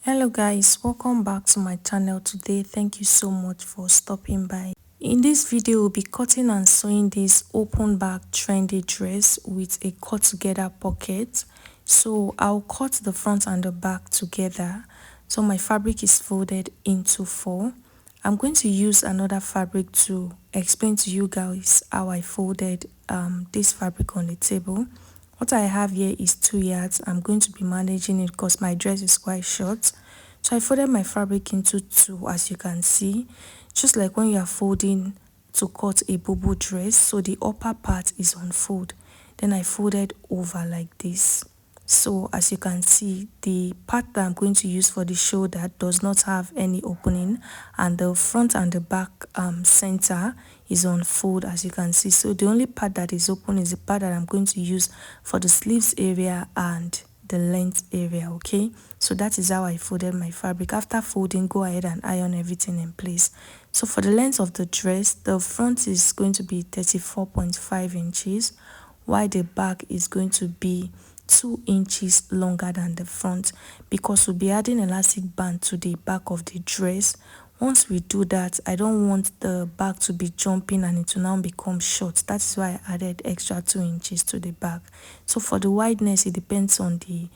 Hello guys, welcome back to my channel today. Thank you so much for stopping by. In this video, we'll be cutting and sewing this open back trendy dress with a cut together pocket. So I'll cut the front and the back together. So my fabric is folded into four. I'm going to use another fabric to explain to you guys how I folded this fabric on the table. What I have here is 2 yards. I'm going to be managing it because my dress is quite short. So I folded my fabric into two, as you can see, just like when you are folding to cut a Bubu dress. So the upper part is on fold. Then I folded over like this. So as you can see, the part that I'm going to use for the shoulder does not have any opening, and the front and the back center is on fold, as you can see. So the only part that is open is the part that I'm going to use for the sleeves area and the length area. Okay, so that is how I folded my fabric. After folding, go ahead and iron everything in place. So for the length of the dress, the front is going to be 34.5 inches, while the back is going to be 2 inches longer than the front, because we'll be adding elastic band to the back of the dress. Once we do that, I don't want the back to be jumping and it will now become short. That's why I added extra 2 inches to the back. So for the wideness, it depends on the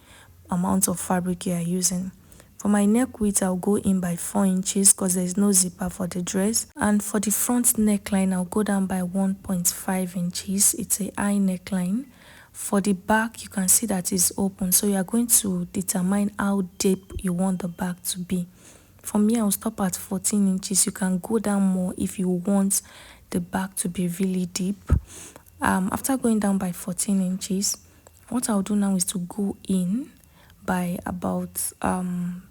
amount of fabric you are using. For my neck width, I'll go in by 4 inches because there's no zipper for the dress. And for the front neckline, I'll go down by 1.5 inches. It's a high neckline. For the back, you can see that it's open. So you are going to determine how deep you want the back to be. For me, I'll stop at 14 inches. You can go down more if you want the back to be really deep. After going down by 14 inches, what I'll do now is to go in by about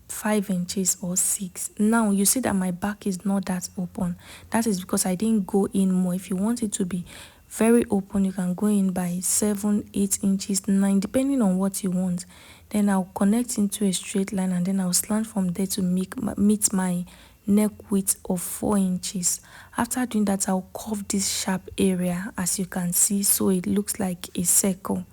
5 inches or 6. Now you see that my back is not that open. That is because I didn't go in more. If you want it to be very open, you can go in by 7, 8 inches, 9, depending on what you want. Then I'll connect into a straight line, and then I'll slant from there to meet my neck width of 4 inches. After doing that, I'll curve this sharp area, as you can see, so it looks like a circle.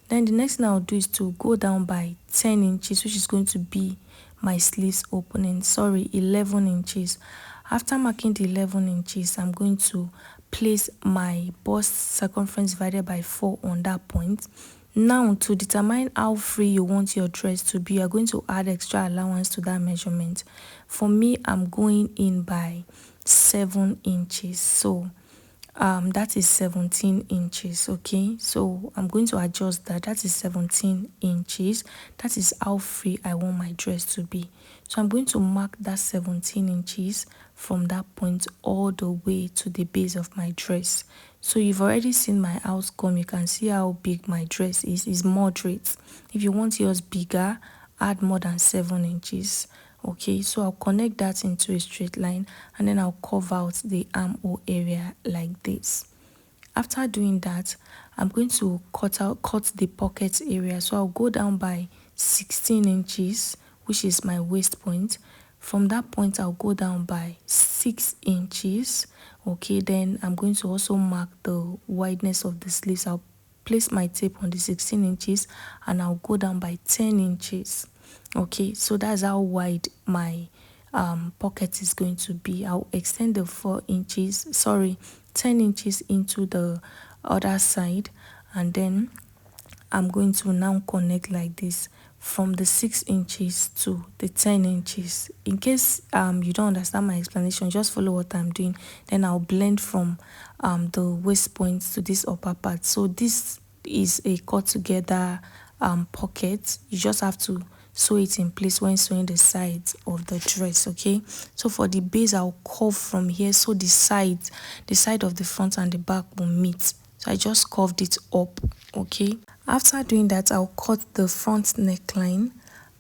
Then the next thing I'll do is to go down by 10 inches, which is going to be my sleeves opening. 11 inches. After marking the 11 inches, I'm going to place my bust circumference divided by 4 on that point. Now, to determine how free you want your dress to be, you're going to add extra allowance to that measurement. For me, I'm going in by 7 inches. So that is 17 inches. Okay, so I'm going to adjust that is 17 inches. That is how free I want my dress to be. So I'm going to mark that 17 inches from that point all the way to the base of my dress. So you've already seen my outcome. You can see how big my dress is. It's moderate. If you want yours bigger, add more than 7 inches. Okay, so I'll connect that into a straight line, and then I'll curve out the armhole area like this. After doing that, I'm going to cut the pocket area. So I'll go down by 16 inches, which is my waist point. From that point, I'll go down by 6 inches. Okay, then I'm going to also mark the wideness of the sleeves. I'll place my tape on the 16 inches, and I'll go down by 10 inches. Okay, so that's how wide my pocket is going to be. I'll extend the 10 inches into the other side, and then I'm going to now connect like this from the 6 inches to the 10 inches. In case you don't understand my explanation, just follow what I'm doing. Then I'll blend from the waist point to this upper part. So this is a cut together pocket. You just have to sew it in place when sewing the sides of the dress. Okay, so for the base, I'll curve from here, so the side of the front and the back will meet. So I just curved it up. Okay, after doing that, I'll cut the front neckline,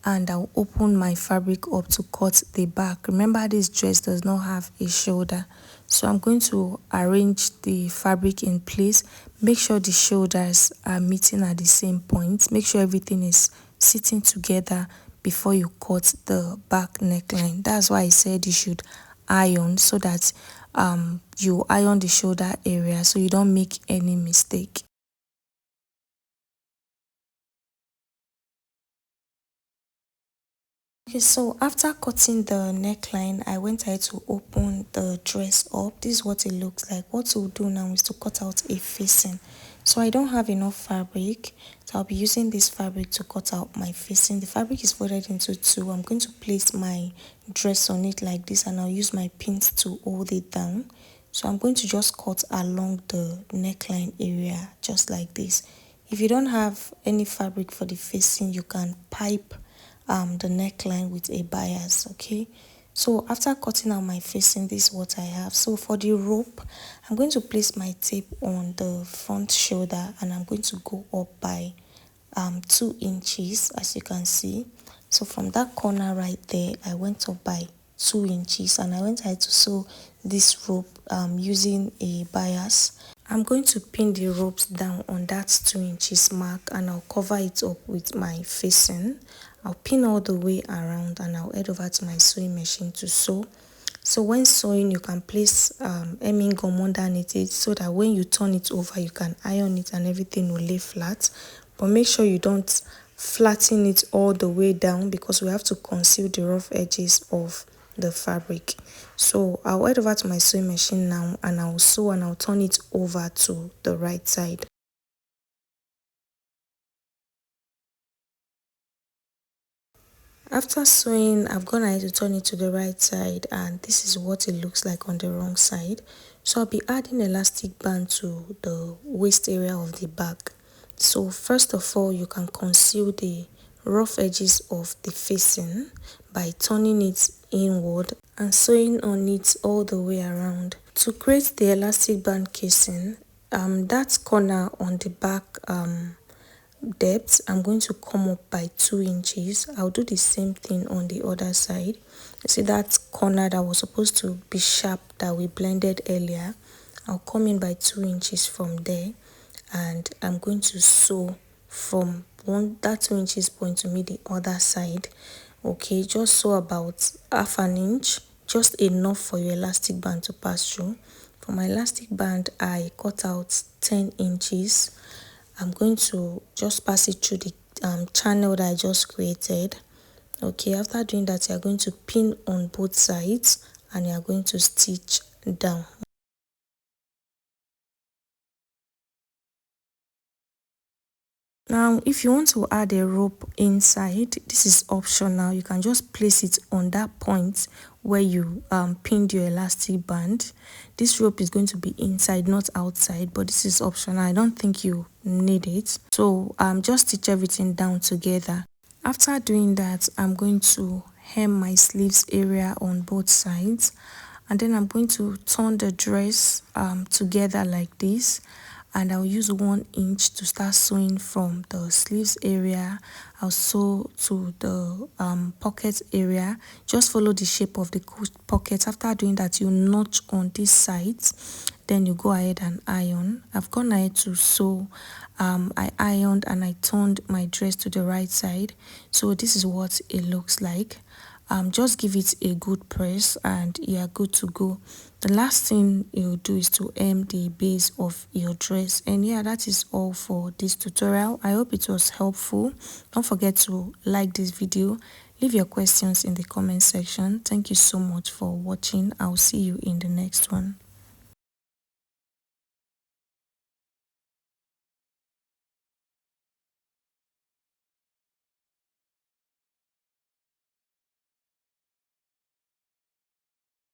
and I'll open my fabric up to cut the back. Remember, this dress does not have a shoulder, so I'm going to arrange the fabric in place. Make sure the shoulders are meeting at the same point. Make sure everything is sitting together before you cut the back neckline. That's why I said you should iron, so that you iron the shoulder area so you don't make any mistake. Okay, so after cutting the neckline, I went ahead to open the dress up. This is what it looks like. What we'll do now is to cut out a facing. So I don't have enough fabric, so I'll be using this fabric to cut out my facing. The fabric is folded into two. I'm going to place my dress on it like this, and I'll use my pins to hold it down. So I'm going to just cut along the neckline area just like this. If you don't have any fabric for the facing, you can pipe the neckline with a bias. Okay, so after cutting out my facing, this is what I have. So for the rope, I'm going to place my tape on the front shoulder, and I'm going to go up by 2 inches, as you can see. So from that corner right there, I went up by 2 inches, and I went ahead to sew this rope using a bias. I'm going to pin the ropes down on that 2 inches mark, and I'll cover it up with my facing. I'll pin all the way around, and I'll head over to my sewing machine to sew. So when sewing, you can place hemming gum underneath it so that when you turn it over, you can iron it and everything will lay flat. But make sure you don't flatten it all the way down, because we have to conceal the rough edges of the fabric. So I'll head over to my sewing machine now, and I'll sew, and I'll turn it over to the right side. After sewing, I've gone ahead to turn it to the right side, and this is what it looks like on the wrong side. So I'll be adding elastic band to the waist area of the back. So first of all, you can conceal the rough edges of the facing by turning it inward and sewing on it all the way around. To create the elastic band casing, that corner on the back depth, I'm going to come up by 2 inches. I'll do the same thing on the other side. See that corner that was supposed to be sharp that we blended earlier, I'll come in by 2 inches from there, and I'm going to sew from that 2 inches point to meet the other side. Okay, just sew about half an inch, just enough for your elastic band to pass through. For my elastic band, I cut out 10 inches. I'm going to just pass it through the channel that I just created. Okay, after doing that, you're going to pin on both sides, and you're going to stitch down. Now, if you want to add a rope inside, this is optional. You can just place it on that point where you pinned your elastic band. This rope is going to be inside, not outside, but this is optional. I don't think you need it. So just stitch everything down together. After doing that, I'm going to hem my sleeves area on both sides, and then I'm going to turn the dress together like this, and I'll use 1 inch to start sewing from the sleeves area. I'll sew to the pocket area. Just follow the shape of the pocket. After doing that, you notch on this side, then you go ahead and iron. I've gone ahead to sew. I ironed and I turned my dress to the right side. So this is what it looks like. Just give it a good press, and you're good to go. The last thing you do is to hem the base of your dress. And yeah, that is all for this tutorial. I hope it was helpful. Don't forget to like this video. Leave your questions in the comment section. Thank you so much for watching. I'll see you in the next one.